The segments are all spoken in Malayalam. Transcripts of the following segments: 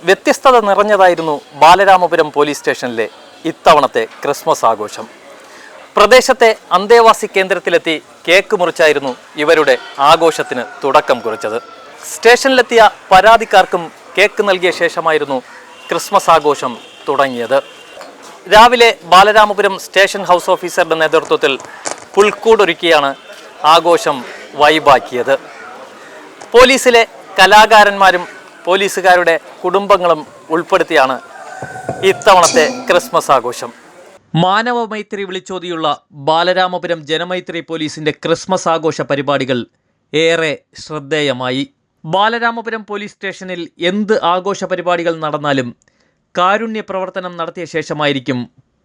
വ്യത്യസ്തത നിറഞ്ഞതായിരുന്നു ബാലരാമപുരം പോലീസ് സ്റ്റേഷനിലെ ഇത്തവണത്തെ ക്രിസ്മസ് ആഘോഷം. പ്രദേശത്തെ അന്തേവാസി കേന്ദ്രത്തിലെത്തി കേക്ക് മുറിച്ചായിരുന്നു ഇവരുടെ ആഘോഷത്തിന് തുടക്കം കുറിച്ചത്. സ്റ്റേഷനിലെത്തിയ പരാതിക്കാർക്കും കേക്ക് നൽകിയ ശേഷമായിരുന്നു ക്രിസ്മസ് ആഘോഷം തുടങ്ങിയത്. രാവിലെ ബാലരാമപുരം സ്റ്റേഷൻ ഹൗസ് ഓഫീസറുടെ നേതൃത്വത്തിൽ പുൽക്കൂടൊരുക്കിയാണ് ആഘോഷം വൈബാക്കിയത്. പോലീസിലെ കലാകാരന്മാരും പോലീസുകാരുടെ കുടുംബങ്ങളും ഉൾപ്പെടുത്തിയാണ് ഇത്തവണത്തെ ക്രിസ്മസ് ആഘോഷം. മാനവമൈത്രി വിളിച്ചോതിയുള്ള ബാലരാമപുരം ജനമൈത്രി പോലീസിന്റെ ക്രിസ്മസ് ആഘോഷ പരിപാടികൾ ഏറെ ശ്രദ്ധേയമായി. ബാലരാമപുരം പോലീസ് സ്റ്റേഷനിൽ എന്ത് ആഘോഷ പരിപാടികൾ നടന്നാലും കാരുണ്യ പ്രവർത്തനം നടത്തിയ ശേഷമായിരിക്കും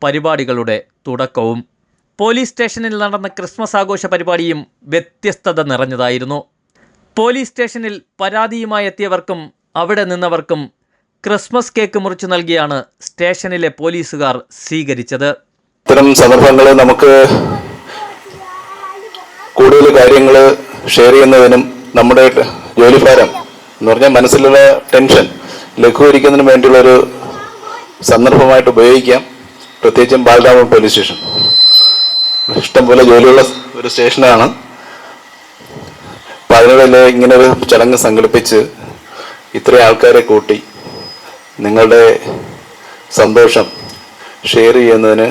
പരിപാടികളുടെ തുടക്കവും. പോലീസ് സ്റ്റേഷനിൽ നടന്ന ക്രിസ്മസ് ആഘോഷ പരിപാടിയും വ്യത്യസ്തത നിറഞ്ഞതായിരുന്നു. പോലീസ് സ്റ്റേഷനിൽ പരാതിയുമായി എത്തിയവർക്കും അവിടെ നിന്നവർക്കും ക്രിസ്മസ് കേക്ക് മുറിച്ചു നൽകിയാണ് സ്റ്റേഷനിലെ പോലീസുകാർ സ്വീകരിച്ചത്. ഇത്തരം സന്ദർഭങ്ങളിൽ നമുക്ക് കൂടുതൽ കാര്യങ്ങൾ ഷെയർ ചെയ്യുന്നതിനും നമ്മുടെ ജോലിഭാരം എന്ന് പറഞ്ഞാൽ മനസ്സിലുള്ള ടെൻഷൻ ലഘൂകരിക്കുന്നതിനും വേണ്ടിയുള്ളൊരു സന്ദർഭമായിട്ട് ഉപയോഗിക്കാം. പ്രത്യേകിച്ചും ബാലരാമപുരം പോലീസ് സ്റ്റേഷൻ ഇഷ്ടംപോലെ ജോലിയുള്ള ഒരു സ്റ്റേഷനാണ്. അപ്പം അതിനിടയിൽ ഇങ്ങനൊരു ചടങ്ങ് സംഘടിപ്പിച്ച് ഇത്രയും ആൾക്കാരെ കൂട്ടി നിങ്ങളുടെ സന്തോഷം ഷെയർ ചെയ്യുന്നതിന്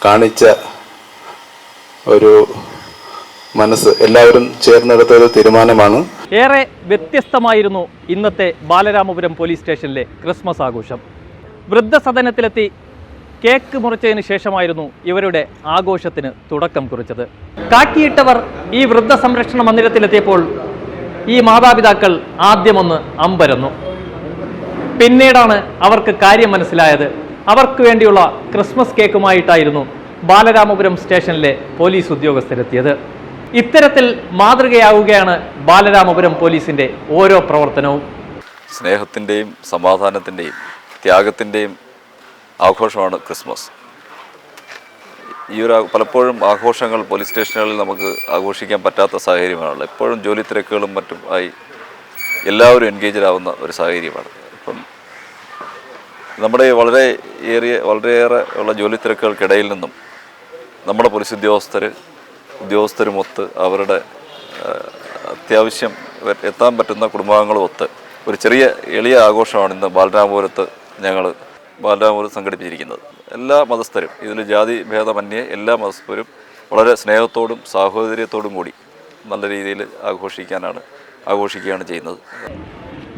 കാണിച്ച ഒരു മനസ്സ് എല്ലാവരും ചേർന്നെടുത്ത ഒരു തീരുമാനമാണ്. ഏറെ വ്യത്യസ്തമായിരുന്നു ഇന്നത്തെ ബാലരാമപുരം പോലീസ് സ്റ്റേഷനിലെ ക്രിസ്മസ് ആഘോഷം. വൃദ്ധസദനത്തിലെത്തി കേക്ക് മുറിച്ചതിന് ശേഷമായിരുന്നു ഇവരുടെ ആഘോഷത്തിന് തുടക്കം കുറിച്ചത്. കാക്കിയിട്ടവർ ഈ വൃദ്ധസംരക്ഷണ മന്ദിരത്തിലെത്തിയപ്പോൾ ഈ മാതാപിതാക്കൾ ആദ്യമൊന്ന് അമ്പരന്നു. പിന്നീടാണ് അവർക്ക് കാര്യം മനസ്സിലായത്. അവർക്ക് വേണ്ടിയുള്ള ക്രിസ്മസ് കേക്കുമായിട്ടായിരുന്നു ബാലരാമപുരം സ്റ്റേഷനിലെ പോലീസ് ഉദ്യോഗസ്ഥരെത്തിയത്. ഇത്തരത്തിൽ മാതൃകയാവുകയാണ് ബാലരാമപുരം പോലീസിന്റെ ഓരോ പ്രവർത്തനവും. സ്നേഹത്തിൻ്റെയും സമാധാനത്തിൻ്റെയും ത്യാഗത്തിൻ്റെയും ആഘോഷമാണ് ക്രിസ്മസ്. പലപ്പോഴും ആഘോഷങ്ങൾ പോലീസ് സ്റ്റേഷനുകളിൽ നമുക്ക് ആഘോഷിക്കാൻ പറ്റാത്ത സാഹചര്യമാണല്ലോ. എപ്പോഴും ജോലി തിരക്കുകളും മറ്റും ആയി എല്ലാവരും എൻഗേജഡ് ആവുന്ന ഒരു സാഹചര്യമാണ്. ഇപ്പം നമ്മുടെ വളരെയേറെ ഉള്ള ജോലി തിരക്കുകൾക്കിടയിൽ നിന്നും നമ്മുടെ പോലീസ് ഉദ്യോഗസ്ഥരുമൊത്ത് അവരുടെ അത്യാവശ്യം എത്താൻ പറ്റുന്ന കുടുംബാംഗങ്ങളും ഒത്ത് ഒരു ചെറിയ എളിയ ആഘോഷമാണ് ഇന്ന് ബാലരാമപുരത്ത് സംഘടിപ്പിച്ചിരിക്കുന്നത്. എല്ലാ മതസ്ഥരും, ഇതിൽ ജാതി ഭേദമന്യേ എല്ലാ മതസ്ഥരും വളരെ സ്നേഹത്തോടും സാഹോദര്യത്തോടും കൂടി നല്ല രീതിയിൽ ആഘോഷിക്കുകയാണ് ചെയ്യുന്നത്.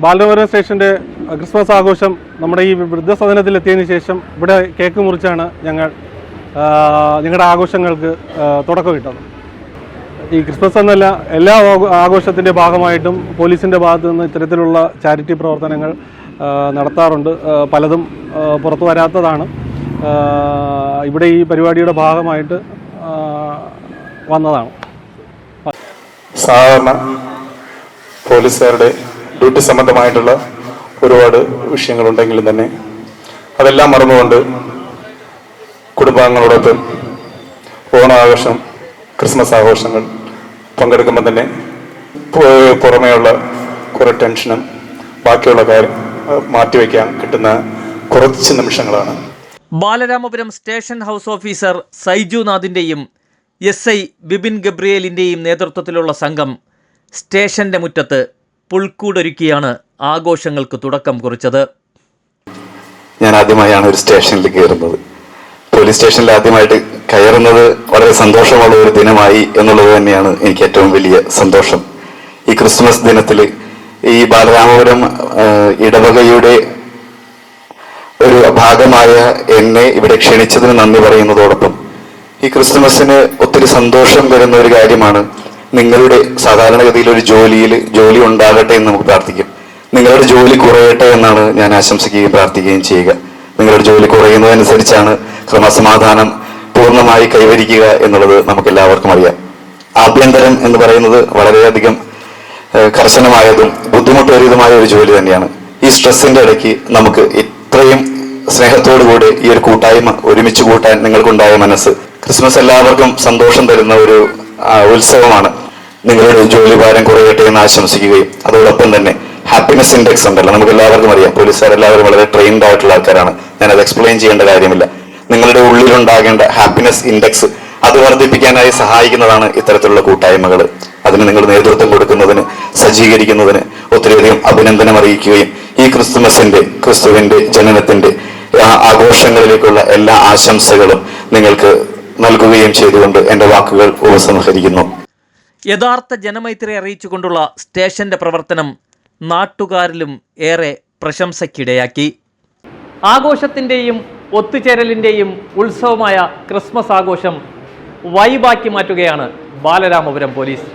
ബാലരാമപുരം സ്റ്റേഷൻ്റെ ക്രിസ്മസ് ആഘോഷം നമ്മുടെ ഈ വൃദ്ധസദനത്തിലെത്തിയതിന് ശേഷം ഇവിടെ കേക്ക് മുറിച്ചാണ് ഞങ്ങളുടെ ആഘോഷങ്ങൾക്ക് തുടക്കമിട്ടത്. ഈ ക്രിസ്മസ് എന്നല്ല, എല്ലാ ആഘോഷത്തിൻ്റെ ഭാഗമായിട്ടും പോലീസിൻ്റെ ഭാഗത്തു നിന്ന് ഇത്തരത്തിലുള്ള ചാരിറ്റി പ്രവർത്തനങ്ങൾ നടത്താറുണ്ട്. പലതും പുറത്തു വരാത്തതാണ്. ഇവിടെ ഈ പരിപാടിയുടെ ഭാഗമായിട്ട് വന്നതാണ്. സാധാരണ പോലീസുകാരുടെ ഡ്യൂട്ടി സംബന്ധമായിട്ടുള്ള ഒരുപാട് വിഷയങ്ങളുണ്ടെങ്കിലും തന്നെ അതെല്ലാം മറന്നുകൊണ്ട് കുടുംബാംഗങ്ങളോടൊപ്പം ഓണാഘോഷം, ക്രിസ്മസ് ആഘോഷങ്ങൾ പങ്കെടുക്കുമ്പോൾ തന്നെ പുറമേയുള്ള കുറേ ടെൻഷനും ബാക്കിയുള്ള കാര്യം മാറ്റിവെക്കാൻ കിട്ടുന്ന കുറച്ച് നിമിഷങ്ങളാണ്. ബാലരാമപുരം സ്റ്റേഷൻ ഹൗസ് ഓഫീസർ സൈജുനാഥിൻ്റെയും SI ബിബിൻ ഗബ്രിയേലിൻ്റെയും നേതൃത്വത്തിലുള്ള സംഘം സ്റ്റേഷന്റെ മുറ്റത്ത് പുൽക്കൂടൊരുക്കിയാണ് ആഘോഷങ്ങൾക്ക് തുടക്കം കുറിച്ചത്. ഞാൻ ആദ്യമായാണ് ഒരു സ്റ്റേഷനിൽ കയറുന്നത്. പോലീസ് സ്റ്റേഷനിൽ ആദ്യമായിട്ട് കയറുന്നത് വളരെ സന്തോഷമുള്ള ഒരു ദിനമായി എന്നുള്ളത് തന്നെയാണ് എനിക്ക് ഏറ്റവും വലിയ സന്തോഷം. ഈ ക്രിസ്മസ് ദിനത്തിൽ ഈ ബാലരാമപുരം ഇടവകയുടെ ഒരു ഭാഗമായ എന്നെ ഇവിടെ ക്ഷണിച്ചതിന് നന്ദി പറയുന്നതോടൊപ്പം ഈ ക്രിസ്മസിന് ഒത്തിരി സന്തോഷം വരുന്ന ഒരു കാര്യമാണ്. നിങ്ങളുടെ സാധാരണഗതിയിൽ ഒരു ജോലി ഉണ്ടാകട്ടെ എന്ന് നമുക്ക് പ്രാർത്ഥിക്കും. നിങ്ങളുടെ ജോലി കുറയട്ടെ എന്നാണ് ഞാൻ ആശംസിക്കുകയും പ്രാർത്ഥിക്കുകയും ചെയ്യുക. നിങ്ങളുടെ ജോലി കുറയുന്നതനുസരിച്ചാണ് ക്രമസമാധാനം പൂർണ്ണമായി കൈവരിക്കുക എന്നുള്ളത് നമുക്കെല്ലാവർക്കും അറിയാം. ആഭ്യന്തരം എന്ന് പറയുന്നത് വളരെയധികം കർശനമായതും ബുദ്ധിമുട്ടേറിയതുമായ ഒരു ജോലി തന്നെയാണ്. ഈ സ്ട്രെസ്സിന്റെ ഇടയ്ക്ക് നമുക്ക് ഇത്രയും സ്നേഹത്തോടുകൂടി ഈ ഒരു കൂട്ടായ്മ ഒരുമിച്ച് കൂട്ടാൻ നിങ്ങൾക്കുണ്ടായ മനസ്സ്, ക്രിസ്മസ് എല്ലാവർക്കും സന്തോഷം തരുന്ന ഒരു ഉത്സവമാണ്. നിങ്ങളുടെ ജോലി ഭാരം കുറയട്ടെ എന്ന് ആശംസിക്കുകയും അതോടൊപ്പം തന്നെ ഹാപ്പിനെസ് ഇൻഡെക്സ് ഉണ്ടല്ലോ, നമുക്ക് എല്ലാവർക്കും അറിയാം. പോലീസുകാരെല്ലാവരും വളരെ ട്രെയിൻഡ് ആയിട്ടുള്ള ആൾക്കാരാണ്, ഞാനത് എക്സ്പ്ലെയിൻ ചെയ്യേണ്ട കാര്യമില്ല. നിങ്ങളുടെ ഉള്ളിലുണ്ടാകേണ്ട ഹാപ്പിനെസ് ഇൻഡെക്സ് അത് വർദ്ധിപ്പിക്കാനായി സഹായിക്കുന്നതാണ് ഇത്തരത്തിലുള്ള കൂട്ടായ്മകൾ. അതിന് നിങ്ങൾ നേതൃത്വം കൊടുക്കുന്നതിന്, സജ്ജീകരിക്കുന്നതിന് ഒത്തിരിയധികം അഭിനന്ദനം അറിയിക്കുകയും ഈ ക്രിസ്തുവിന്റെ ജനനത്തിന്റെ ആഘോഷങ്ങളിലേക്കുള്ള എല്ലാ ആശംസകളും നിങ്ങൾക്ക് നൽകുകയും ചെയ്തുകൊണ്ട് എൻ്റെ വാക്കുകൾ ഉപസംഹരിക്കുന്നു. യഥാർത്ഥ ജനമൈത്രി അറിയിച്ചുകൊണ്ടുള്ള സ്റ്റേഷന്റെ പ്രവർത്തനം നാട്ടുകാരിലും ഏറെ പ്രശംസയ്ക്കിടയാക്കി. ആഘോഷത്തിൻ്റെയും ഒത്തുചേരലിൻ്റെയും ഉത്സവമായ ക്രിസ്മസ് ആഘോഷം വൈബാക്കി മാറ്റുകയാണ് ബാലരാമപുരം പോലീസ്.